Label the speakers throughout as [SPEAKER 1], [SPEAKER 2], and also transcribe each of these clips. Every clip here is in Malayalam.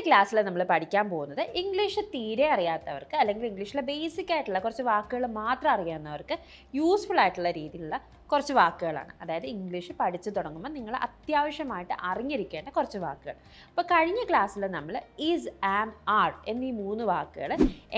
[SPEAKER 1] ക്ലാസ്സിൽ നമ്മൾ പഠിക്കാൻ പോകുന്നത് ഇംഗ്ലീഷ് തീരെ അറിയാത്തവർക്ക് അല്ലെങ്കിൽ ഇംഗ്ലീഷിലെ ബേസിക് ആയിട്ടുള്ള കുറച്ച് വാക്കുകൾ മാത്രം അറിയാവുന്നവർക്ക് യൂസ്ഫുൾ ആയിട്ടുള്ള രീതിയിലുള്ള കുറച്ച് വാക്കുകളാണ്. അതായത് ഇംഗ്ലീഷ് പഠിച്ചു തുടങ്ങുമ്പോൾ നിങ്ങൾ അത്യാവശ്യമായിട്ട് അറിഞ്ഞിരിക്കേണ്ട കുറച്ച് വാക്കുകൾ. അപ്പോൾ കഴിഞ്ഞ ക്ലാസ്സിൽ നമ്മൾ ഈസ്, ആം, ആർ എന്നീ 3 വാക്കുകൾ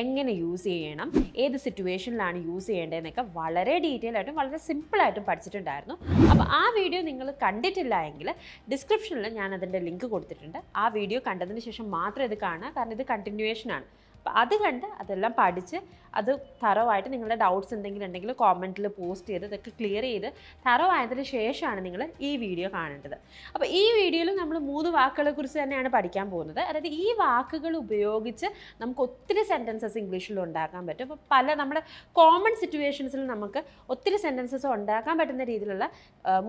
[SPEAKER 1] എങ്ങനെ യൂസ് ചെയ്യണം, ഏത് സിറ്റുവേഷനിലാണ് യൂസ് ചെയ്യേണ്ടതെന്നൊക്കെ വളരെ ഡീറ്റെയിൽ ആയിട്ടും വളരെ സിമ്പിളായിട്ടും പഠിച്ചിട്ടുണ്ടായിരുന്നു. അപ്പോൾ ആ വീഡിയോ നിങ്ങൾ കണ്ടിട്ടില്ല എങ്കിൽ ഡിസ്ക്രിപ്ഷനിൽ ഞാൻ അതിൻ്റെ ലിങ്ക് കൊടുത്തിട്ടുണ്ട്. ആ വീഡിയോ കണ്ടതിന് ശേഷം മാത്രം ഇത് കാണുക, കാരണം ഇത് കണ്ടിന്യൂവേഷനാണ്. അപ്പോൾ അത് കണ്ട് അതെല്ലാം പഠിച്ച് അത് തറവായിട്ട് നിങ്ങളുടെ ഡൗട്ട്സ് എന്തെങ്കിലും ഉണ്ടെങ്കിൽ കോമെൻറ്റിൽ പോസ്റ്റ് ചെയ്ത് ഇതൊക്കെ ക്ലിയർ ചെയ്ത് തറവായതിന് ശേഷമാണ് നിങ്ങൾ ഈ വീഡിയോ കാണേണ്ടത്. അപ്പോൾ ഈ വീഡിയോയിൽ നമ്മൾ 3 വാക്കുകളെ കുറിച്ച് തന്നെയാണ് പഠിക്കാൻ പോകുന്നത്. അതായത് ഈ വാക്കുകൾ ഉപയോഗിച്ച് നമുക്ക് ഒത്തിരി സെൻറ്റൻസസ് ഇംഗ്ലീഷിൽ ഉണ്ടാക്കാൻ പറ്റും. അപ്പോൾ പല നമ്മുടെ കോമൺ സിറ്റുവേഷൻസിൽ നമുക്ക് ഒത്തിരി സെൻറ്റൻസസ് ഉണ്ടാക്കാൻ പറ്റുന്ന രീതിയിലുള്ള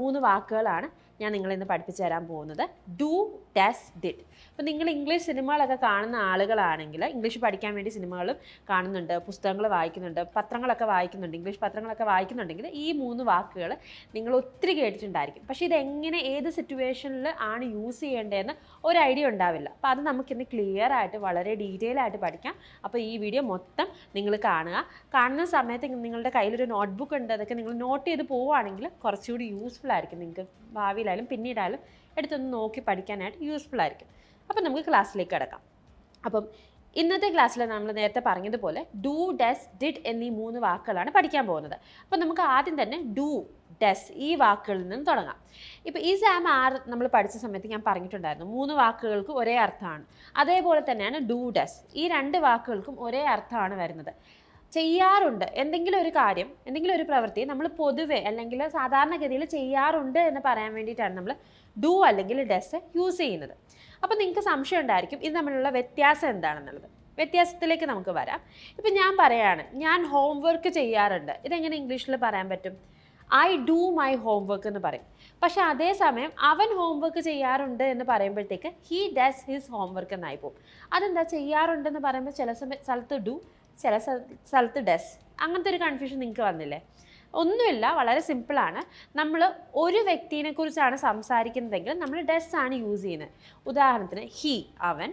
[SPEAKER 1] 3 വാക്കുകളാണ് ഞാൻ നിങ്ങളിന്ന് പഠിപ്പിച്ചു തരാൻ പോകുന്നത്. Do, does, did. അപ്പോൾ നിങ്ങൾ ഇംഗ്ലീഷ് സിനിമകളൊക്കെ കാണുന്ന ആളുകളാണെങ്കിൽ, ഇംഗ്ലീഷ് പഠിക്കാൻ വേണ്ടി സിനിമകളും കാണുന്നുണ്ട്, പുസ്തകങ്ങൾ വായിക്കുന്നുണ്ട്, പത്രങ്ങളൊക്കെ വായിക്കുന്നുണ്ട്, ഇംഗ്ലീഷ് പത്രങ്ങളൊക്കെ വായിക്കുന്നുണ്ടെങ്കിൽ ഈ 3 വാക്കുകൾ നിങ്ങൾ ഒത്തിരി കേട്ടിട്ടുണ്ടായിരിക്കും. പക്ഷേ ഇതെങ്ങനെ ഏത് സിറ്റുവേഷനിൽ ആണ് യൂസ് ചെയ്യേണ്ടതെന്ന് ഒരു ഐഡിയ ഉണ്ടാവില്ല. അപ്പോൾ അത് നമുക്കിന്ന് ക്ലിയർ ആയിട്ട് വളരെ ഡീറ്റെയിൽ ആയിട്ട് പഠിക്കാം. അപ്പോൾ ഈ വീഡിയോ മൊത്തം നിങ്ങൾ കാണുന്ന സമയത്ത് നിങ്ങളുടെ കയ്യിലൊരു നോട്ട്ബുക്ക് ഉണ്ട്, അതൊക്കെ നിങ്ങൾ നോട്ട് ചെയ്ത് പോവുകയാണെങ്കിൽ കുറച്ചുകൂടി യൂസ്ഫുൾ ആയിരിക്കും. നിങ്ങൾക്ക് ഭാവിയിലായാലും പിന്നീടായാലും എടുത്തൊന്ന് നോക്കി പഠിക്കാനായിട്ട് യൂസ്ഫുൾ ആയിരിക്കും. അപ്പം നമുക്ക് ക്ലാസ്സിലേക്ക് കിടക്കാം. അപ്പം ഇന്നത്തെ ക്ലാസ്സിൽ നമ്മൾ നേരത്തെ പറഞ്ഞതുപോലെ ഡു, ഡസ്, ഡിഡ് എന്നീ 3 വാക്കുകളാണ് പഠിക്കാൻ പോകുന്നത്. അപ്പം നമുക്ക് ആദ്യം തന്നെ ഡു, ഡസ് ഈ വാക്കുകളിൽ നിന്ന് തുടങ്ങാം. ഇപ്പോൾ ഈസ്, ആം, ആർ നമ്മൾ പഠിച്ച സമയത്ത് ഞാൻ പറഞ്ഞിട്ടുണ്ടായിരുന്നു 3 വാക്കുകൾക്ക് ഒരേ അർത്ഥമാണ്. അതേപോലെ തന്നെയാണ് ഡു, ഡസ്. ഈ 2 വാക്കുകൾക്കും ഒരേ അർത്ഥമാണ് വരുന്നത്. ചെയ്യാറുണ്ട്, എന്തെങ്കിലും ഒരു കാര്യം, എന്തെങ്കിലും ഒരു പ്രവൃത്തി നമ്മൾ പൊതുവെ അല്ലെങ്കിൽ സാധാരണഗതിയിൽ ചെയ്യാറുണ്ട് എന്ന് പറയാൻ വേണ്ടിയിട്ടാണ് നമ്മൾ ഡു അല്ലെങ്കിൽ ഡസ് യൂസ് ചെയ്യുന്നത്. അപ്പോൾ നിങ്ങൾക്ക് സംശയം ഉണ്ടായിരിക്കും ഇത് തമ്മിലുള്ള വ്യത്യാസം എന്താണെന്നുള്ളത്. വ്യത്യാസത്തിലേക്ക് നമുക്ക് വരാം. ഇപ്പം ഞാൻ പറയാണ് ഞാൻ ഹോംവർക്ക് ചെയ്യാറുണ്ട്. ഇതെങ്ങനെ ഇംഗ്ലീഷിൽ പറയാൻ പറ്റും? ഐ ഡു മൈ ഹോംവർക്ക് എന്ന് പറയും. പക്ഷെ അതേസമയം അവൻ ഹോംവർക്ക് ചെയ്യാറുണ്ട് എന്ന് പറയുമ്പോഴത്തേക്ക് ഹീ ഡസ് ഹിസ് ഹോംവർക്ക് എന്നായി പോകും. അതെന്താ? ചെയ്യാറുണ്ടെന്ന് പറയുമ്പോൾ ചില സ്ഥലത്ത് ഡു, ചില സ്ഥലത്ത് ഡസ്. അങ്ങനത്തെ ഒരു കൺഫ്യൂഷൻ നിങ്ങൾക്ക് വന്നില്ലേ? ഒന്നുമില്ല, വളരെ സിമ്പിളാണ്. നമ്മൾ ഒരു വ്യക്തിയെ കുറിച്ചാണ് സംസാരിക്കുന്നതെങ്കിൽ നമ്മൾ ഡസ് ആണ് യൂസ് ചെയ്യുന്നത്. ഉദാഹരണത്തിന് ഹീ അവൻ,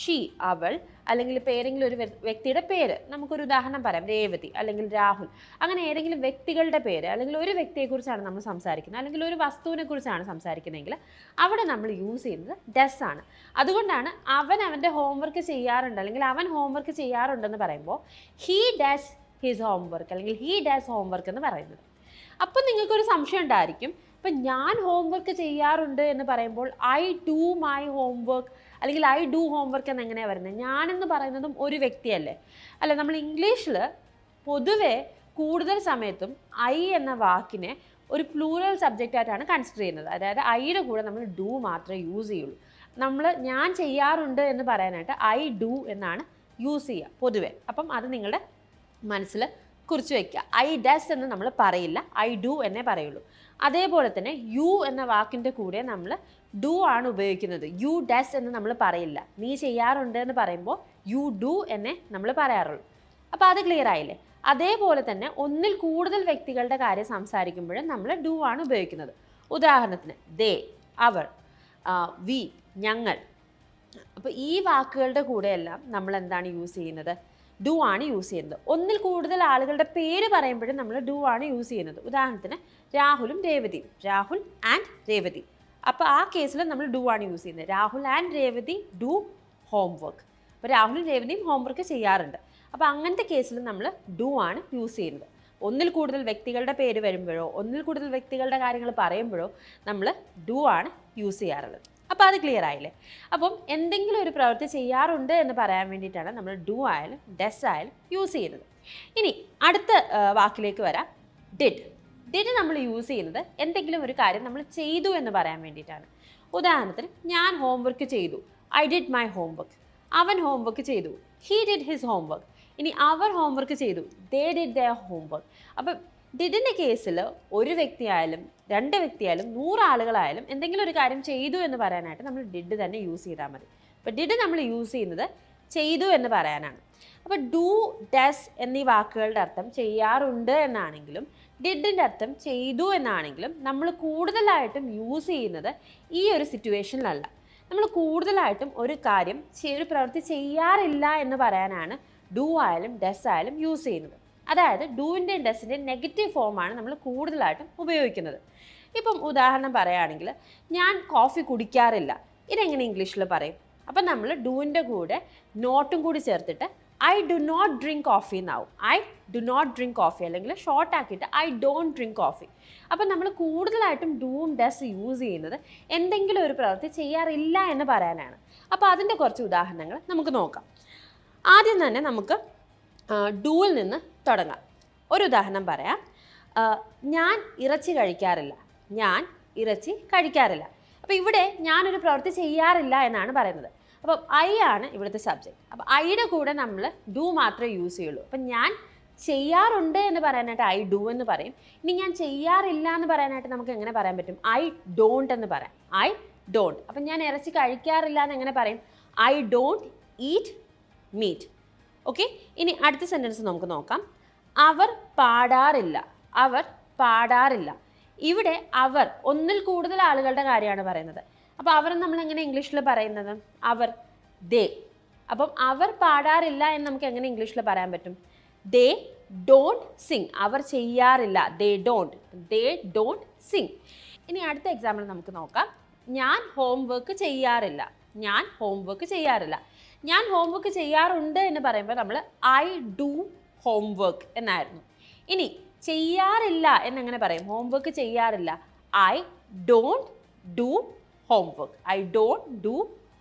[SPEAKER 1] ഷീ അവൾ, അല്ലെങ്കിൽ ഇപ്പോൾ ഏതെങ്കിലും ഒരു വ്യക്തിയുടെ പേര്, നമുക്കൊരു ഉദാഹരണം പറയാം, രേവതി അല്ലെങ്കിൽ രാഹുൽ. അങ്ങനെ ഏതെങ്കിലും വ്യക്തികളുടെ പേര് അല്ലെങ്കിൽ ഒരു വ്യക്തിയെക്കുറിച്ചാണ് നമ്മൾ സംസാരിക്കുന്നത്, അല്ലെങ്കിൽ ഒരു വസ്തുവിനെ കുറിച്ചാണ് സംസാരിക്കുന്നതെങ്കിൽ അവിടെ നമ്മൾ യൂസ് ചെയ്യുന്നത് ഡസ് ആണ്. അതുകൊണ്ടാണ് അവൻ അവൻ്റെ ഹോംവർക്ക് ചെയ്യാറുണ്ട് അല്ലെങ്കിൽ അവൻ ഹോംവർക്ക് ചെയ്യാറുണ്ടെന്ന് പറയുമ്പോൾ ഹീ ഡസ് ഹിസ് ഹോംവർക്ക് അല്ലെങ്കിൽ ഹീ ഡസ് ഹോംവർക്ക് എന്ന് പറയുന്നത്. അപ്പോൾ നിങ്ങൾക്കൊരു സംശയം ഉണ്ടായിരിക്കും, ഇപ്പം ഞാൻ ഹോംവർക്ക് ചെയ്യാറുണ്ട് എന്ന് പറയുമ്പോൾ ഐ ഡു മൈ ഹോംവർക്ക് അല്ലെങ്കിൽ ഐ ഡു ഹോംവർക്ക് എന്ന് എങ്ങനെയാണ് വരുന്നത്? ഞാനെന്ന് പറയുന്നതും ഒരു വ്യക്തിയല്ലേ? അല്ല, നമ്മൾ ഇംഗ്ലീഷിൽ പൊതുവെ കൂടുതൽ സമയത്തും ഐ എന്ന വാക്കിനെ ഒരു പ്ലൂറൽ സബ്ജക്റ്റായിട്ടാണ് കൺസിഡർ ചെയ്യുന്നത്. അതായത് ഐയുടെ കൂടെ നമ്മൾ ഡു മാത്രമേ യൂസ് ചെയ്യുള്ളൂ. നമ്മൾ ഞാൻ ചെയ്യാറുണ്ട് എന്ന് പറയാനായിട്ട് ഐ ഡു എന്നാണ് യൂസ് ചെയ്യുക പൊതുവെ. അപ്പം അത് നിങ്ങളുടെ മനസ്സിൽ കുറിച്ച് വയ്ക്കുക. ഐ ഡസ് എന്ന് നമ്മൾ പറയില്ല, ഐ ഡു എന്നേ പറയുള്ളൂ. അതേപോലെ തന്നെ യു എന്ന വാക്കിൻ്റെ കൂടെ നമ്മൾ ഡു ആണ് ഉപയോഗിക്കുന്നത്. യു ഡസ് എന്ന് നമ്മൾ പറയില്ല. നീ ചെയ്യാറുണ്ട് എന്ന് പറയുമ്പോൾ യു ഡു എന്നേ നമ്മൾ പറയാറുള്ളൂ. അപ്പോൾ അത് ക്ലിയർ ആയില്ലേ? അതേപോലെ തന്നെ ഒന്നിൽ കൂടുതൽ വ്യക്തികളുടെ കാര്യം സംസാരിക്കുമ്പോഴും നമ്മൾ ഡു ആണ് ഉപയോഗിക്കുന്നത്. ഉദാഹരണത്തിന് ദേ, അവർ, വി, ഞങ്ങൾ. അപ്പോൾ ഈ വാക്കുകളുടെ കൂടെയെല്ലാം നമ്മൾ എന്താണ് യൂസ് ചെയ്യുന്നത്? ഡു ആണ് യൂസ് ചെയ്യുന്നത്. ഒന്നിൽ കൂടുതൽ ആളുകളുടെ പേര് പറയുമ്പോഴും നമ്മൾ ഡു ആണ് യൂസ് ചെയ്യുന്നത്. ഉദാഹരണത്തിന് രാഹുലും രേവതിയും, രാഹുൽ ആൻഡ് രേവതി. അപ്പോൾ ആ കേസിൽ നമ്മൾ ഡു ആണ് യൂസ് ചെയ്യുന്നത്. Rahul and Revathi do homework. അപ്പോൾ രാഹുലും രേവതിയും ഹോംവർക്ക് ചെയ്യാറുണ്ട്. അപ്പോൾ അങ്ങനത്തെ കേസിൽ നമ്മൾ ഡു ആണ് യൂസ് ചെയ്യുന്നത്. ഒന്നിൽ കൂടുതൽ വ്യക്തികളുടെ പേര് വരുമ്പോഴോ ഒന്നിൽ കൂടുതൽ വ്യക്തികളുടെ കാര്യങ്ങൾ പറയുമ്പോഴോ നമ്മൾ ഡു ആണ് യൂസ് ചെയ്യാറുള്ളത്. അപ്പോൾ അത് ക്ലിയർ ആയില്ലേ? അപ്പം എന്തെങ്കിലും ഒരു പ്രവൃത്തി ചെയ്യാറുണ്ട് എന്ന് പറയാൻ വേണ്ടിയിട്ടാണ് നമ്മൾ ഡു ആയാലും ഡസ് ആയാലും യൂസ് ചെയ്യുന്നത്. ഇനി അടുത്ത വാക്കിലേക്ക് വരാം, ഡിഡ്. ഡിഡ് നമ്മൾ യൂസ് ചെയ്യുന്നത് എന്തെങ്കിലും ഒരു കാര്യം നമ്മൾ ചെയ്തു എന്ന് പറയാൻ വേണ്ടിയിട്ടാണ്. ഉദാഹരണത്തിന് ഞാൻ ഹോംവർക്ക് ചെയ്തു, ഐ ഡിഡ് മൈ ഹോംവർക്ക്. അവൻ ഹോംവർക്ക് ചെയ്തു, ഹീ ഡിഡ് ഹിസ് ഹോംവർക്ക്. ഇനി അവർ ഹോംവർക്ക് ചെയ്തു, ദേ ഡിഡ് ദെയർ ഹോംവർക്ക്. അപ്പം ഡിഡിൻ്റെ കേസിൽ ഒരു വ്യക്തിയായാലും 2 വ്യക്തിയായാലും 100 ആളുകളായാലും എന്തെങ്കിലും ഒരു കാര്യം ചെയ്തു എന്ന് പറയാനായിട്ട് നമ്മൾ ഡിഡ് തന്നെ യൂസ് ചെയ്താൽ മതി. അപ്പോൾ ഡിഡ് നമ്മൾ യൂസ് ചെയ്യുന്നത് ചെയ്തു എന്ന് പറയാനാണ്. അപ്പോൾ ഡു, ഡസ് എന്നീ വാക്കുകളുടെ അർത്ഥം ചെയ്യാറുണ്ട് എന്നാണെങ്കിലും ഡിഡിൻ്റെ അർത്ഥം ചെയ്തു എന്നാണെങ്കിലും നമ്മൾ കൂടുതലായിട്ടും യൂസ് ചെയ്യുന്നത് ഈ ഒരു സിറ്റുവേഷനിലല്ല. നമ്മൾ കൂടുതലായിട്ടും ഒരു കാര്യം ഒരു പ്രവൃത്തി ചെയ്യാറില്ല എന്ന് പറയാനാണ് ഡു ആയാലും ഡസ് ആയാലും യൂസ് ചെയ്യുന്നത്. അതായത് ഡൂവിൻ്റെയും ഡസിൻ്റെയും നെഗറ്റീവ് ഫോമാണ് നമ്മൾ കൂടുതലായിട്ടും ഉപയോഗിക്കുന്നത്. ഇപ്പം ഉദാഹരണം പറയുകയാണെങ്കിൽ ഞാൻ കോഫി കുടിക്കാറില്ല, ഇതെങ്ങനെ ഇംഗ്ലീഷിൽ പറയും? അപ്പം നമ്മൾ ഡൂവിൻ്റെ കൂടെ നോട്ടും കൂടി ചേർത്തിട്ട് I do not drink coffee എന്നാവും. I do not drink coffee, അല്ലെങ്കിൽ ഷോർട്ട് ആക്കിയിട്ട് ഐ ഡോണ്ട് ഡ്രിങ്ക് കോഫി. അപ്പം നമ്മൾ കൂടുതലായിട്ടും ഡൂവും ഡസ് യൂസ് ചെയ്യുന്നത് എന്തെങ്കിലും ഒരു പ്രവൃത്തി ചെയ്യാറില്ല എന്ന് പറയാനാണ്. അപ്പോൾ അതിൻ്റെ കുറച്ച് ഉദാഹരണങ്ങൾ നമുക്ക് നോക്കാം. ആദ്യം തന്നെ നമുക്ക് ഡൂവിൽ നിന്ന് തുടങ്ങാം. ഒരു ഉദാഹരണം പറയാം. ഞാൻ ഇറച്ചി കഴിക്കാറില്ല. ഞാൻ ഇറച്ചി കഴിക്കാറില്ല. അപ്പോൾ ഇവിടെ ഞാനൊരു പ്രവൃത്തി ചെയ്യാറില്ല എന്നാണ് പറയുന്നത്. അപ്പം ഐ ആണ് ഇവിടുത്തെ സബ്ജക്റ്റ്. അപ്പോൾ ഐയുടെ കൂടെ നമ്മൾ ഡു മാത്രമേ യൂസ് ചെയ്യുള്ളൂ. അപ്പം ഞാൻ ചെയ്യാറുണ്ട് എന്ന് പറയാനായിട്ട് ഐ ഡു എന്ന് പറയും. ഇനി ഞാൻ ചെയ്യാറില്ല എന്ന് പറയാനായിട്ട് നമുക്ക് എങ്ങനെ പറയാൻ പറ്റും? ഐ ഡോണ്ട് എന്ന് പറയാം. I don't. അപ്പം ഞാൻ ഇറച്ചി കഴിക്കാറില്ല എന്ന് എങ്ങനെ പറയും? I don't eat meet. Okay, ഇനി അടുത്ത സെൻറ്റൻസ് നമുക്ക് നോക്കാം. അവർ പാടാറില്ല. അവർ പാടാറില്ല. ഇവിടെ അവർ ഒന്നിൽ കൂടുതൽ ആളുകളുടെ കാര്യമാണ് പറയുന്നത്. അപ്പോൾ അവർ നമ്മൾ എങ്ങനെ ഇംഗ്ലീഷിൽ പറയുന്നത്? അവർ, ദേ. അപ്പം അവർ പാടാറില്ല എന്ന് നമുക്ക് എങ്ങനെ ഇംഗ്ലീഷിൽ പറയാൻ പറ്റും? They don't Singh. അവർ ചെയ്യാറില്ല. They don't. They don't Singh. ഇനി അടുത്ത എക്സാമ്പിൾ നമുക്ക് നോക്കാം. ഞാൻ ഹോംവർക്ക് ചെയ്യാറില്ല. ഞാൻ ഹോംവർക്ക് ചെയ്യാറില്ല. ഞാൻ ഹോംവർക്ക് ചെയ്യാറുണ്ട് എന്ന് പറയുമ്പോൾ നമ്മൾ ഐ ഡു ഹോംവർക്ക് എന്നായിരുന്നു. ഇനി ചെയ്യാറില്ല എന്നെങ്ങനെ പറയും? ഹോംവർക്ക് ചെയ്യാറില്ല. I don't do homework. I don't do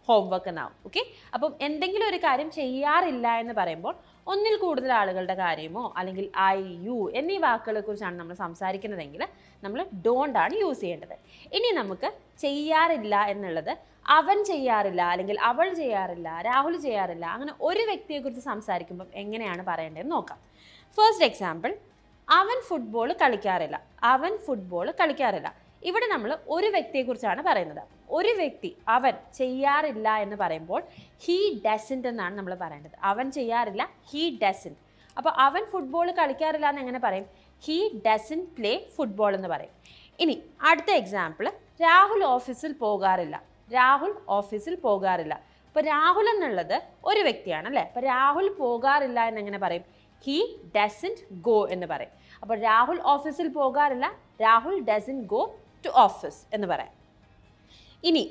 [SPEAKER 1] homework എന്നാവും. ഓക്കെ, അപ്പം എന്തെങ്കിലും ഒരു കാര്യം ചെയ്യാറില്ല എന്ന് പറയുമ്പോൾ ഒന്നിൽ കൂടുതൽ ആളുകളുടെ കാര്യമോ അല്ലെങ്കിൽ ഐ, യു എന്നീ വാക്കുകളെ കുറിച്ചാണ് നമ്മൾ സംസാരിക്കുന്നതെങ്കിൽ നമ്മൾ ഡോണ്ട് ആണ് യൂസ് ചെയ്യേണ്ടത്. ഇനി നമുക്ക് ചെയ്യാറില്ല എന്നുള്ളത് അവൻ ചെയ്യാറില്ല, അല്ലെങ്കിൽ അവൾ ചെയ്യാറില്ല, രാഹുൽ ചെയ്യാറില്ല, അങ്ങനെ ഒരു വ്യക്തിയെക്കുറിച്ച് സംസാരിക്കുമ്പം എങ്ങനെയാണ് പറയേണ്ടതെന്ന് നോക്കാം. ഫസ്റ്റ് എക്സാമ്പിൾ, അവൻ ഫുട്ബോൾ കളിക്കാറില്ല. അവൻ ഫുട്ബോൾ കളിക്കാറില്ല. ഇവിടെ നമ്മൾ ഒരു വ്യക്തിയെക്കുറിച്ചാണ് പറയുന്നത്. ഒരു വ്യക്തി അവൻ ചെയ്യാറില്ല എന്ന് പറയുമ്പോൾ ഹീ ഡസൻറ്റ് എന്നാണ് നമ്മൾ പറയേണ്ടത്. അവൻ ചെയ്യാറില്ല, ഹീ ഡസൻറ്റ്. അപ്പോൾ അവൻ ഫുട്ബോൾ കളിക്കാറില്ല എന്ന് എങ്ങനെ പറയും? ഹീ ഡസൻറ്റ് പ്ലേ ഫുട്ബോൾ എന്ന് പറയും. ഇനി അടുത്ത എക്സാമ്പിൾ, രാഹുൽ ഓഫീസിൽ പോകാറില്ല. രാഹുൽ ഓഫീസിൽ പോകാറില്ല. അപ്പോൾ രാഹുൽ എന്നുള്ളത് ഒരു വ്യക്തിയാണ് അല്ലേ? അപ്പോൾ രാഹുൽ പോകാറില്ല എന്നെങ്ങനെ പറയും? ഹീ ഡസൻറ്റ് ഗോ എന്ന് പറയും. അപ്പോൾ രാഹുൽ ഓഫീസിൽ പോകാറില്ല, Rahul doesn't go to office എന്ന് പറയാം. ഇനി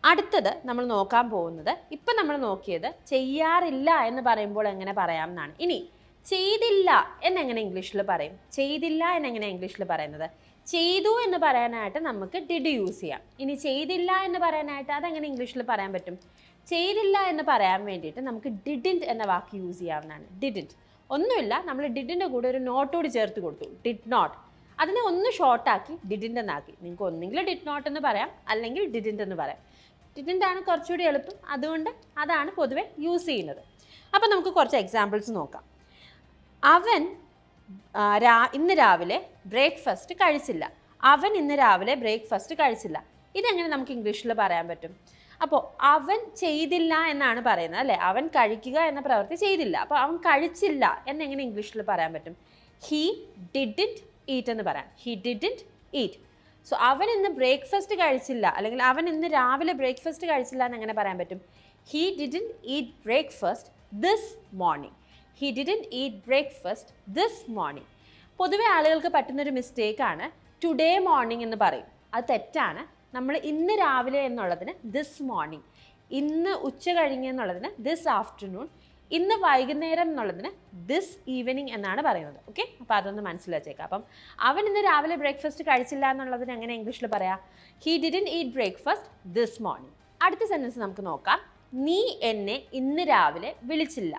[SPEAKER 1] അടുത്തത് നമ്മൾ നോക്കാൻ പോകുന്നത്, ഇപ്പം നമ്മൾ നോക്കിയത് ചെയ്യാറില്ല എന്ന് പറയുമ്പോൾ എങ്ങനെ പറയാം എന്നാണ്. ഇനി ചെയ്തില്ല എന്നെങ്ങനെ ഇംഗ്ലീഷിൽ പറയും? ചെയ്തില്ല എന്നെങ്ങനെ ഇംഗ്ലീഷിൽ പറയുന്നത്? ചെയ്തു എന്ന് പറയാനായിട്ട് നമുക്ക് ഡിഡ് യൂസ് ചെയ്യാം. ഇനി ചെയ്തില്ല എന്ന് പറയാനായിട്ട് അതെങ്ങനെ ഇംഗ്ലീഷിൽ പറയാൻ പറ്റും? ചെയ്തില്ല എന്ന് പറയാൻ വേണ്ടിയിട്ട് നമുക്ക് ഡിഡിൻറ്റ് എന്ന വാക്ക് യൂസ് ചെയ്യാവുന്നതാണ്. ഡിഡിൻറ്റ് ഒന്നുമില്ല, നമ്മൾ ഡിഡിൻ്റെ കൂടെ ഒരു നോട്ടോട് ചേർത്ത് കൊടുത്തു, ഡിഡ് നോട്ട്. അതിനെ ഒന്ന് ഷോർട്ടാക്കി ഡിഡിൻറ്റ് എന്നാക്കി. നിങ്ങൾക്ക് ഒന്നെങ്കിൽ ഡിഡ് നോട്ട് എന്ന് പറയാം, അല്ലെങ്കിൽ ഡിഡിൻറ്റ് എന്ന് പറയാം. ഡിഡിൻറ്റ് ആണ് കുറച്ചുകൂടി എളുപ്പം, അതുകൊണ്ട് അതാണ് പൊതുവെ യൂസ് ചെയ്യുന്നത്. അപ്പോൾ നമുക്ക് കുറച്ച് എക്സാമ്പിൾസ് നോക്കാം. അവൻ ഇന്ന് രാവിലെ ബ്രേക്ക്ഫാസ്റ്റ് കഴിച്ചില്ല. അവൻ ഇന്ന് രാവിലെ ബ്രേക്ക്ഫാസ്റ്റ് കഴിച്ചില്ല. ഇതെങ്ങനെ നമുക്ക് ഇംഗ്ലീഷിൽ പറയാൻ പറ്റും? അപ്പോൾ അവൻ ചെയ്തില്ല എന്നാണ് പറയുന്നത് അല്ലേ? അവൻ കഴിക്കുക എന്ന പ്രവൃത്തി ചെയ്തില്ല. അപ്പോൾ അവൻ കഴിച്ചില്ല എന്നെങ്ങനെ ഇംഗ്ലീഷിൽ പറയാൻ പറ്റും? ഹീ ഡിഡിൻറ്റ് ഈറ്റ് എന്ന് പറയാം. He didn't eat. സോ അവൻ ഇന്ന് ബ്രേക്ക്ഫാസ്റ്റ് കഴിച്ചില്ല, അല്ലെങ്കിൽ അവൻ ഇന്ന് രാവിലെ ബ്രേക്ക്ഫാസ്റ്റ് കഴിച്ചില്ല എന്ന് എങ്ങനെ പറയാൻ പറ്റും? He didn't eat breakfast this morning. He didn't eat breakfast this morning. പൊതുവെ ആളുകൾക്ക് പറ്റുന്നൊരു മിസ്റ്റേക്കാണ് ടുഡേ മോർണിംഗ് എന്ന് പറയും. അത് തെറ്റാണ്. നമ്മൾ ഇന്ന് രാവിലെ എന്നുള്ളതിന് ദിസ് മോർണിംഗ്, ഇന്ന് ഉച്ച കഴിഞ്ഞ് എന്നുള്ളതിന് ദിസ് ആഫ്റ്റർനൂൺ, ഇന്ന് വൈകുന്നേരം എന്നുള്ളതിന് ദിസ് ഈവനിങ് എന്നാണ് പറയുന്നത്. ഓക്കെ, അപ്പോൾ അതൊന്ന് മനസ്സിൽ വെച്ചേക്കാം. അപ്പം അവൻ ഇന്ന് രാവിലെ ബ്രേക്ക്ഫാസ്റ്റ് കഴിച്ചില്ല എന്നുള്ളതിന് എങ്ങനെ ഇംഗ്ലീഷിൽ പറയാം? He didn't eat breakfast this morning. അടുത്ത സെൻറ്റൻസ് നമുക്ക് നോക്കാം. നീ എന്നെ ഇന്ന് രാവിലെ വിളിച്ചില്ല.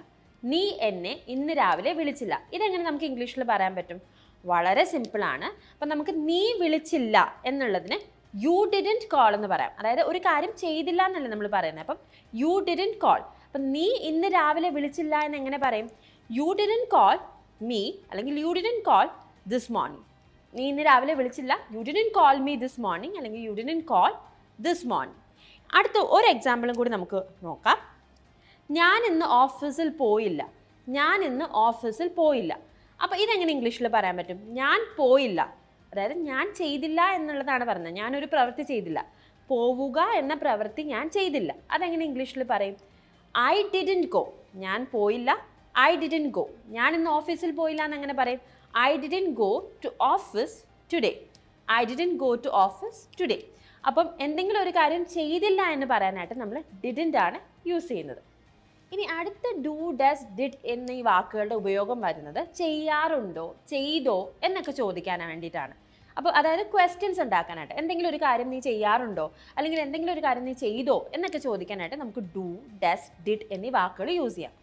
[SPEAKER 1] നീ എന്നെ ഇന്ന് രാവിലെ വിളിച്ചില്ല. ഇതെങ്ങനെ നമുക്ക് ഇംഗ്ലീഷിൽ പറയാൻ പറ്റും? വളരെ സിമ്പിളാണ്. അപ്പം നമുക്ക് നീ വിളിച്ചില്ല എന്നുള്ളതിന് യു ഡിഡിൻറ്റ് കോൾ എന്ന് പറയാം. അതായത് ഒരു കാര്യം ചെയ്തില്ല എന്നല്ലേ നമ്മൾ പറയുന്നത്. അപ്പം യു ഡിഡിൻറ്റ് കോൾ. അപ്പം നീ ഇന്ന് രാവിലെ വിളിച്ചില്ല എന്ന് എങ്ങനെ പറയും? യു ഡിഡിൻറ്റ് കോൾ മീ, അല്ലെങ്കിൽ you didn't call this morning. നീ ഇന്ന് രാവിലെ വിളിച്ചില്ല, you didn't call me this morning, അല്ലെങ്കിൽ you didn't call this morning. അടുത്ത ഒരു എക്സാമ്പിളും കൂടി നമുക്ക് നോക്കാം. ഞാൻ ഇന്ന് ഓഫീസിൽ പോയില്ല. ഞാൻ ഇന്ന് ഓഫീസിൽ പോയില്ല. അപ്പോൾ ഇതെങ്ങനെ ഇംഗ്ലീഷിൽ പറയാൻ പറ്റും? ഞാൻ പോയില്ല, അതായത് ഞാൻ ചെയ്തില്ല എന്നുള്ളതാണ് പറയുന്നത്. ഞാനൊരു പ്രവൃത്തി ചെയ്തില്ല. പോവുക എന്ന പ്രവൃത്തി ഞാൻ ചെയ്തില്ല. അതെങ്ങനെ ഇംഗ്ലീഷിൽ പറയും? I didn't go. ഞാൻ പോയില്ല. I didn't go. ഞാൻ ഇന്ന് ഓഫീസിൽ പോയില്ല എന്നെങ്ങനെ പറയും? I didn't go to office today. I didn't go to office today. അപ്പം എന്തെങ്കിലും ഒരു കാര്യം ചെയ്തില്ല എന്ന് പറയാനായിട്ട് നമ്മൾ ഡിഡൻറ്റ് ആണ് യൂസ് ചെയ്യുന്നത്. ഇനി അടുത്ത ഡു, ഡസ്, ഡിഡ് എന്നീ വാക്കുകളുടെ ഉപയോഗം വരുന്നത് ചെയ്യാറുണ്ടോ, ചെയ്തോ എന്നൊക്കെ ചോദിക്കാൻ വേണ്ടിയിട്ടാണ്. അപ്പോൾ അതായത് ക്വസ്റ്റ്യൻസ് ഉണ്ടാക്കാനായിട്ട്, എന്തെങ്കിലും ഒരു കാര്യം നീ ചെയ്യാറുണ്ടോ അല്ലെങ്കിൽ എന്തെങ്കിലും ഒരു കാര്യം നീ ചെയ്തോ എന്നൊക്കെ ചോദിക്കാനായിട്ട് നമുക്ക് ഡു, ഡസ്, ഡിഡ് എന്നീ വാക്കുകൾ യൂസ് ചെയ്യാം.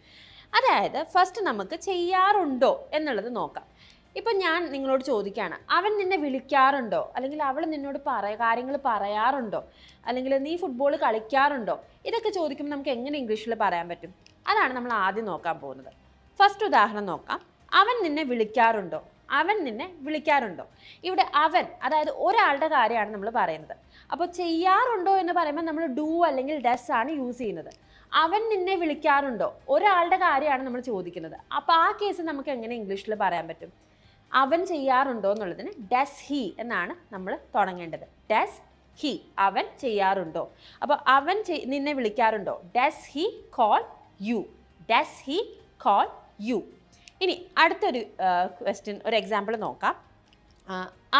[SPEAKER 1] അതായത് ഫസ്റ്റ് നമുക്ക് ചെയ്യാറുണ്ടോ എന്നുള്ളത് നോക്കാം. ഇപ്പം ഞാൻ നിങ്ങളോട് ചോദിക്കുകയാണ്, അവൻ നിന്നെ വിളിക്കാറുണ്ടോ അല്ലെങ്കിൽ അവൾ നിന്നോട് കാര്യങ്ങൾ പറയാറുണ്ടോ അല്ലെങ്കിൽ നീ ഫുട്ബോൾ കളിക്കാറുണ്ടോ, ഇതൊക്കെ ചോദിക്കുമ്പോൾ നമുക്ക് എങ്ങനെ ഇംഗ്ലീഷിൽ പറയാൻ പറ്റും? അതാണ് നമ്മൾ ആദ്യം നോക്കാൻ പോകുന്നത്. ഫസ്റ്റ് ഉദാഹരണം നോക്കാം. അവൻ നിന്നെ വിളിക്കാറുണ്ടോ? അവൻ നിന്നെ വിളിക്കാറുണ്ടോ? ഇവിടെ അവൻ, അതായത് ഒരാളുടെ കാര്യമാണ് നമ്മൾ പറയുന്നത്. അപ്പോൾ ചെയ്യാറുണ്ടോ എന്ന് പറയുമ്പോൾ നമ്മൾ ഡു അല്ലെങ്കിൽ ഡസ് ആണ് യൂസ് ചെയ്യുന്നത്. അവൻ നിന്നെ വിളിക്കാറുണ്ടോ, ഒരാളുടെ കാര്യമാണ് നമ്മൾ ചോദിക്കുന്നത്. അപ്പോൾ ആ കേസ് നമുക്ക് എങ്ങനെ ഇംഗ്ലീഷിൽ പറയാൻ പറ്റും? അവൻ ചെയ്യാറുണ്ടോ എന്നുള്ളതിന് ഡസ് ഹി എന്നാണ് നമ്മൾ തുടങ്ങേണ്ടത്. ഡസ് ഹി, അവൻ ചെയ്യാറുണ്ടോ. അപ്പോൾ അവൻ നിന്നെ വിളിക്കാറുണ്ടോ? Does he call you. Does he call you. ഇനി അടുത്തൊരു ക്വസ്റ്റ്യൻ, ഒരു എക്സാമ്പിൾ നോക്കാം.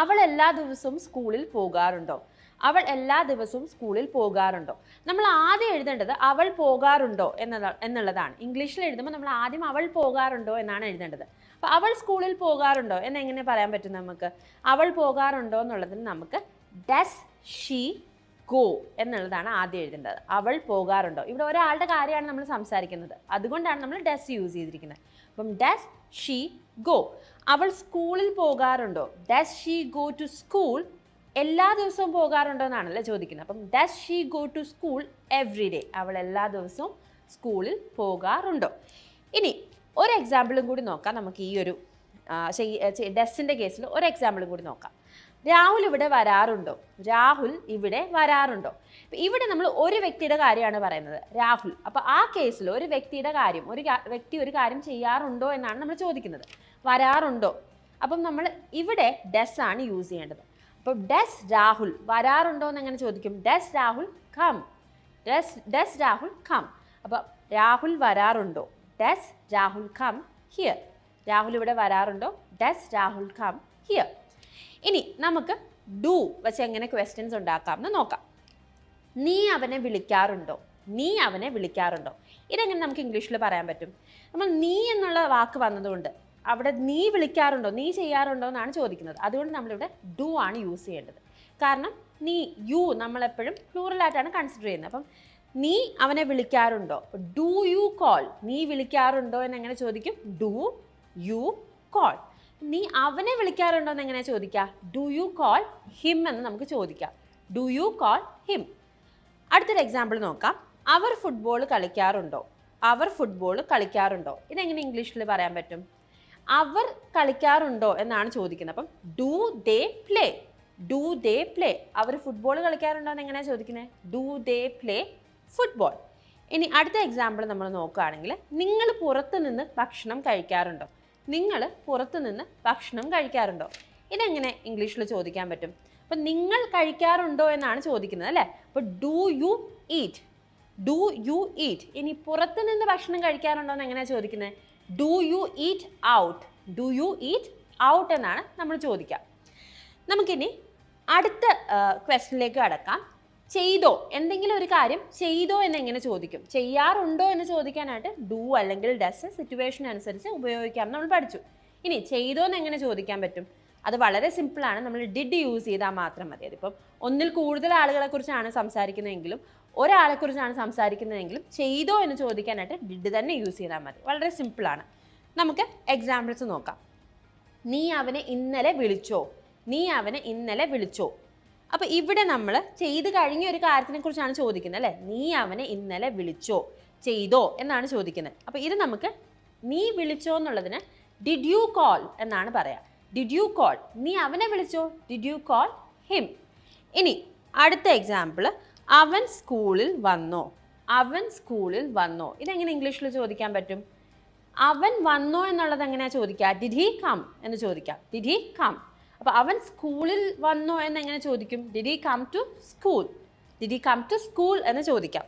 [SPEAKER 1] അവൾ എല്ലാ ദിവസവും സ്കൂളിൽ പോകാറുണ്ടോ? അവൾ എല്ലാ ദിവസവും സ്കൂളിൽ പോകാറുണ്ടോ? നമ്മൾ ആദ്യം എഴുതേണ്ടത് അവൾ പോകാറുണ്ടോ എന്നുള്ളതാണ്. ഇംഗ്ലീഷിൽ എഴുതുമ്പോൾ നമ്മൾ ആദ്യം അവൾ പോകാറുണ്ടോ എന്നാണ് എഴുതേണ്ടത്. അപ്പോൾ അവൾ സ്കൂളിൽ പോകാറുണ്ടോ എന്നെങ്ങനെ പറയാൻ പറ്റും നമുക്ക്? അവൾ പോകാറുണ്ടോ എന്നുള്ളതിന് നമുക്ക് ഡസ് ഷീ ഗോ എന്നുള്ളതാണ് ആദ്യം എഴുതേണ്ടത്. അവൾ പോകാറുണ്ടോ. ഇവിടെ ഒരാളുടെ കാര്യമാണ് നമ്മൾ സംസാരിക്കുന്നത്, അതുകൊണ്ടാണ് നമ്മൾ ഡസ് യൂസ് ചെയ്തിരിക്കുന്നത്. അപ്പം ഡസ് ഷീ ഗോ. അവൾ സ്കൂളിൽ പോകാറുണ്ടോ? Does she go to school. എല്ലാ ദിവസവും പോകാറുണ്ടോ എന്നാണല്ലേ ചോദിക്കുന്നത്. അപ്പം does she go to school every day. അവൾ എല്ലാ ദിവസവും സ്കൂളിൽ പോകാറുണ്ടോ. ഇനി ഒരു എക്സാമ്പിളും കൂടി നോക്കാം. നമുക്ക് ഈ ഒരു ഡസിൻ്റെ കേസിൽ ഒരു എക്സാമ്പിളും കൂടി നോക്കാം. രാഹുൽ ഇവിടെ വരാറുണ്ടോ? രാഹുൽ ഇവിടെ വരാറുണ്ടോ. ഇവിടെ നമ്മൾ ഒരു വ്യക്തിയുടെ കാര്യമാണ് പറയുന്നത്, രാഹുൽ. അപ്പോൾ ആ കേസിൽ ഒരു വ്യക്തിയുടെ കാര്യം, ഒരു വ്യക്തി ഒരു കാര്യം ചെയ്യാറുണ്ടോ എന്നാണ് നമ്മൾ ചോദിക്കുന്നത്. വരാറുണ്ടോ. അപ്പം നമ്മൾ ഇവിടെ ഡസ് ആണ് യൂസ് ചെയ്യേണ്ടത്. അപ്പോൾ ഡസ് രാഹുൽ വരാറുണ്ടോ എന്ന് എങ്ങനെ ചോദിക്കും? Does Rahul come. Does Rahul come. അപ്പോൾ രാഹുൽ വരാറുണ്ടോ? Does Rahul come here. Rahul ഇവിടെ വരാറുണ്ടോ? Does Rahul come here. ഇനി നമുക്ക് ഡു വെച്ച് എങ്ങനെ ക്വസ്റ്റ്യൻസ് ഉണ്ടാക്കാം എന്ന് നോക്കാം. നീ അവനെ വിളിക്കാറുണ്ടോ? നീ അവനെ വിളിക്കാറുണ്ടോ. ഇതെങ്ങനെ നമുക്ക് ഇംഗ്ലീഷിൽ പറയാൻ പറ്റും? നമ്മൾ നീ എന്നുള്ള വാക്ക് വന്നതുകൊണ്ട് അവിടെ നീ വിളിക്കാറുണ്ടോ, നീ ചെയ്യാറുണ്ടോ എന്നാണ് ചോദിക്കുന്നത്. അതുകൊണ്ട് നമ്മളിവിടെ ഡു ആണ് യൂസ് ചെയ്യേണ്ടത്. കാരണം നീ, യു നമ്മളെപ്പോഴും പ്ലൂറലായിട്ടാണ് കൺസിഡർ ചെയ്യുന്നത്. അപ്പം നീ അവനെ വിളിക്കാറുണ്ടോ. Do you call. നീ വിളിക്കാറുണ്ടോ എന്നെങ്ങനെ ചോദിക്കും? Do you call. നീ അവനെ വിളിക്കാറുണ്ടോ എന്ന് എങ്ങനെ ചോദിക്കാം? ഡു യു കോൾ ഹിം എന്ന് നമുക്ക് ചോദിക്കാം. Do you call him. അടുത്തൊരു എക്സാമ്പിൾ നോക്കാം. അവർ ഫുട്ബോൾ കളിക്കാറുണ്ടോ? അവർ ഫുട്ബോൾ കളിക്കാറുണ്ടോ. ഇതെങ്ങനെ ഇംഗ്ലീഷിൽ പറയാൻ പറ്റും? അവർ കളിക്കാറുണ്ടോ എന്നാണ് ചോദിക്കുന്നത്. അപ്പം do they play. Do they play. അവർ ഫുട്ബോൾ കളിക്കാറുണ്ടോ എന്ന് എങ്ങനെയാണ് ചോദിക്കുന്നത്? Do they play football. ഇനി അടുത്ത എക്സാമ്പിൾ നമ്മൾ നോക്കുകയാണെങ്കിൽ, നിങ്ങൾ പുറത്തു നിന്ന് ഭക്ഷണം കഴിക്കാറുണ്ടോ. നിങ്ങൾ പുറത്തു നിന്ന് ഭക്ഷണം കഴിക്കാറുണ്ടോ. ഇതെങ്ങനെ ഇംഗ്ലീഷിൽ ചോദിക്കാൻ പറ്റും? അപ്പം നിങ്ങൾ കഴിക്കാറുണ്ടോ എന്നാണ് ചോദിക്കുന്നത് അല്ലേ. അപ്പോൾ do you eat. Do you eat. ഇനി പുറത്തു നിന്ന് ഭക്ഷണം കഴിക്കാറുണ്ടോ എന്ന് എങ്ങനെയാണ് ചോദിക്കുന്നത്? Do you eat out. Do you eat out എന്നാണ് നമ്മൾ ചോദിക്കുക. നമുക്കിനി അടുത്ത ക്വസ്റ്റ്യനിലേക്ക് കടക്കാം. ചെയ്തോ. എന്തെങ്കിലും ഒരു കാര്യം ചെയ്തോ എന്ന് എങ്ങനെ ചോദിക്കും? ചെയ്യാറുണ്ടോ എന്ന് ചോദിക്കാനായിട്ട് ഡു അല്ലെങ്കിൽ ഡസ് സിറ്റുവേഷൻ അനുസരിച്ച് ഉപയോഗിക്കാം നമ്മൾ പഠിച്ചു. ഇനി ചെയ്തോ എന്ന് എങ്ങനെ ചോദിക്കാൻ പറ്റും? അത് വളരെ സിമ്പിളാണ്. നമ്മൾ ഡിഡ് യൂസ് ചെയ്താൽ മാത്രം മതി. അതിപ്പം ഒന്നിൽ കൂടുതൽ ആളുകളെ കുറിച്ചാണ് സംസാരിക്കുന്നതെങ്കിലും ഒരാളെക്കുറിച്ചാണ് സംസാരിക്കുന്നതെങ്കിലും ചെയ്തോ എന്ന് ചോദിക്കാനായിട്ട് ഡിഡ് തന്നെ യൂസ് ചെയ്താൽ മതി. വളരെ സിമ്പിളാണ്. നമുക്ക് എക്സാമ്പിൾസ് നോക്കാം. നീ അവനെ ഇന്നലെ വിളിച്ചോ. നീ അവനെ ഇന്നലെ വിളിച്ചോ. അപ്പോൾ ഇവിടെ നമ്മൾ ചെയ്ത് കഴിഞ്ഞ ഒരു കാര്യത്തിനെ കുറിച്ചാണ് ചോദിക്കുന്നത് അല്ലേ. നീ അവനെ ഇന്നലെ വിളിച്ചോ, ചെയ്തോ എന്നാണ് ചോദിക്കുന്നത്. അപ്പോൾ ഇത് നമുക്ക് നീ വിളിച്ചോ എന്നുള്ളതിന് ഡിഡ് യു കോൾ എന്നാണ് പറയാം. Did you call. നീ അവനെ വിളിച്ചോ. Did you call him. ഇനി അടുത്ത എക്സാമ്പിൾ, അവൻ സ്കൂളിൽ വന്നോ. അവൻ സ്കൂളിൽ വന്നോ. ഇതെങ്ങനെ ഇംഗ്ലീഷിൽ ചോദിക്കാൻ പറ്റും? അവൻ വന്നോ എന്നുള്ളത് എങ്ങനെയാണ് ചോദിക്കുക? ഡിഡ് ഹി കം എന്ന് ചോദിക്കാം. Did he come. അപ്പോൾ അവൻ സ്കൂളിൽ വന്നോ എന്നെങ്ങനെ ചോദിക്കും? Did he come to school. Did he come to school എന്ന് ചോദിക്കാം.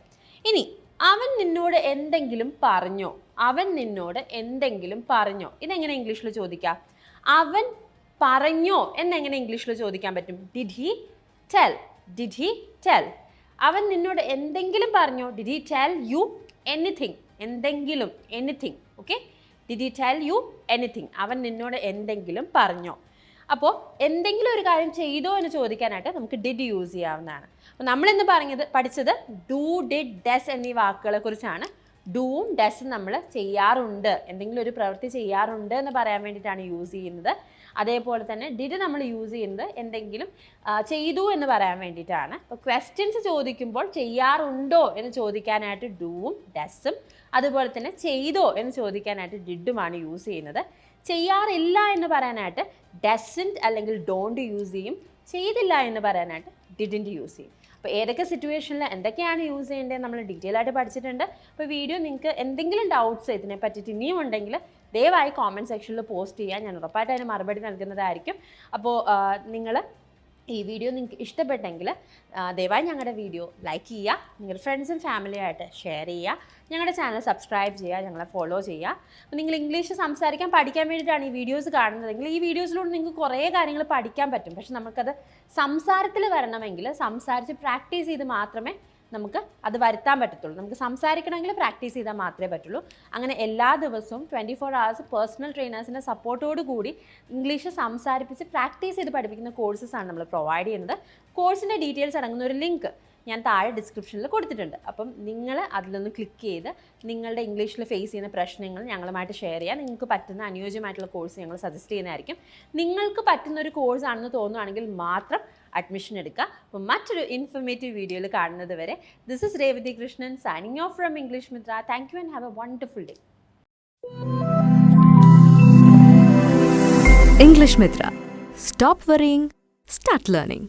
[SPEAKER 1] ഇനി അവൻ നിന്നോട് എന്തെങ്കിലും പറഞ്ഞോ, അവൻ നിന്നോട് എന്തെങ്കിലും പറഞ്ഞോ, ഇതെങ്ങനെ ഇംഗ്ലീഷിൽ ചോദിക്കാം? അവൻ പറഞ്ഞോ എന്നെങ്ങനെ ഇംഗ്ലീഷിൽ ചോദിക്കാൻ പറ്റും? Did he tell, did he tell. അവൻ നിന്നോട് എന്തെങ്കിലും പറഞ്ഞോ, did he tell you anything, എന്തെങ്കിലും, anything. Okay, did he tell you anything, അവൻ നിന്നോട് എന്തെങ്കിലും പറഞ്ഞോ. അപ്പോൾ എന്തെങ്കിലും ഒരു കാര്യം ചെയ്തോ എന്ന് ചോദിക്കാനായിട്ട് നമുക്ക് ഡിഡ് യൂസ് ചെയ്യാവുന്നതാണ്. അപ്പോൾ നമ്മളിന്ന് പഠിച്ചത് ഡു, ഡിഡ്, ഡസ് എന്നീ വാക്കുകളെ കുറിച്ചാണ്. ഡൂവും ഡസും നമ്മൾ ചെയ്യാറുണ്ട്, എന്തെങ്കിലും ഒരു പ്രവൃത്തി ചെയ്യാറുണ്ട് എന്ന് പറയാൻ വേണ്ടിയിട്ടാണ് യൂസ് ചെയ്യുന്നത്. അതേപോലെ തന്നെ ഡിഡ് നമ്മൾ യൂസ് ചെയ്യുന്നത് എന്തെങ്കിലും ചെയ്തു എന്ന് പറയാൻ വേണ്ടിയിട്ടാണ്. അപ്പോൾ ക്വസ്റ്റ്യൻസ് ചോദിക്കുമ്പോൾ ചെയ്യാറുണ്ടോ എന്ന് ചോദിക്കാനായിട്ട് ഡൂവും ഡസും, അതുപോലെ തന്നെ ചെയ്തോ എന്ന് ചോദിക്കാനായിട്ട് ഡിഡുമാണ് യൂസ് ചെയ്യുന്നത്. ചെയ്യാറില്ല എന്ന് പറയാനായിട്ട് ഡസൻറ്റ് അല്ലെങ്കിൽ ഡോണ്ട് യൂസ് ചെയ്യും. ചെയ്തില്ല എന്ന് പറയാനായിട്ട് ഡിഡിൻറ്റ് യൂസ് ചെയ്യും. അപ്പോൾ ഏതൊക്കെ സിറ്റുവേഷനിൽ എന്തൊക്കെയാണ് യൂസ് ചെയ്യേണ്ടത് നമ്മൾ ഡീറ്റെയിൽ ആയിട്ട് പഠിച്ചിട്ടുണ്ട്. അപ്പോൾ വീഡിയോ നിങ്ങൾക്ക് എന്തെങ്കിലും ഡൗട്ട്സ് ഇതിനെ പറ്റിയിട്ട് ഇനിയും ഉണ്ടെങ്കിൽ ദയവായി കോമെൻറ്റ് സെക്ഷനിൽ പോസ്റ്റ് ചെയ്യാൻ, ഞാൻ ഉറപ്പായിട്ട് അതിന് മറുപടി നൽകുന്നതായിരിക്കും. അപ്പോൾ നിങ്ങൾ ഈ വീഡിയോ നിങ്ങൾക്ക് ഇഷ്ടപ്പെട്ടെങ്കിൽ ദയവായി ഞങ്ങളുടെ വീഡിയോ ലൈക്ക് ചെയ്യുക, നിങ്ങളുടെ ഫ്രണ്ട്സും ഫാമിലിയായിട്ട് ഷെയർ ചെയ്യുക, ഞങ്ങളുടെ ചാനൽ സബ്സ്ക്രൈബ് ചെയ്യുക, ഞങ്ങളെ ഫോളോ ചെയ്യുക. അപ്പോൾ നിങ്ങൾ ഇംഗ്ലീഷ് സംസാരിക്കാൻ പഠിക്കാൻ വേണ്ടിയിട്ടാണ് ഈ വീഡിയോസ് കാണുന്നതെങ്കിൽ ഈ വീഡിയോസിലൂടെ നിങ്ങൾക്ക് കുറേ കാര്യങ്ങൾ പഠിക്കാൻ പറ്റും. പക്ഷെ നമുക്കത് സംസാരത്തിൽ വരണമെങ്കിൽ സംസാരിച്ച് പ്രാക്ടീസ് ചെയ്ത് മാത്രമേ നമുക്ക് അത് വരുത്താൻ പറ്റത്തുള്ളൂ. നമുക്ക് സംസാരിക്കണമെങ്കിൽ പ്രാക്ടീസ് ചെയ്താൽ മാത്രമേ പറ്റുള്ളൂ. അങ്ങനെ എല്ലാ ദിവസവും 24 hours പേഴ്സണൽ ട്രെയിനേഴ്സിൻ്റെ സപ്പോർട്ടോട് കൂടി ഇംഗ്ലീഷ് സംസാരിപ്പിച്ച് പ്രാക്ടീസ് ചെയ്ത് പഠിപ്പിക്കുന്ന കോഴ്സസാണ് നമ്മൾ പ്രൊവൈഡ് ചെയ്യുന്നത്. കോഴ്സിൻ്റെ ഡീറ്റെയിൽസ് അടങ്ങുന്ന ഒരു ലിങ്ക് ഞാൻ താഴെ ഡിസ്ക്രിപ്ഷനിൽ കൊടുത്തിട്ടുണ്ട്. അപ്പം നിങ്ങൾ അതിലൊന്ന് ക്ലിക്ക് ചെയ്ത് നിങ്ങളുടെ ഇംഗ്ലീഷിൽ ഫേസ് ചെയ്യുന്ന പ്രശ്നങ്ങൾ ഞങ്ങളുമായിട്ട് ഷെയർ ചെയ്യുക. നിങ്ങൾക്ക് പറ്റുന്ന അനുയോജ്യമായിട്ടുള്ള കോഴ്സ് ഞങ്ങൾ സജസ്റ്റ് ചെയ്യുന്നതായിരിക്കും. നിങ്ങൾക്ക് പറ്റുന്ന ഒരു കോഴ്സ് ആണെന്ന് തോന്നുകയാണെങ്കിൽ മാത്രം അഡ്മിഷൻ എടുക്കുക. അപ്പോൾ മറ്റൊരു ഇൻഫർമേറ്റീവ് വീഡിയോയിൽ കാണുന്നത് വരെ this is Revathi Krishnan signing off from English Mitra. Thank you and have a wonderful day.
[SPEAKER 2] English Mitra. Stop worrying, start learning.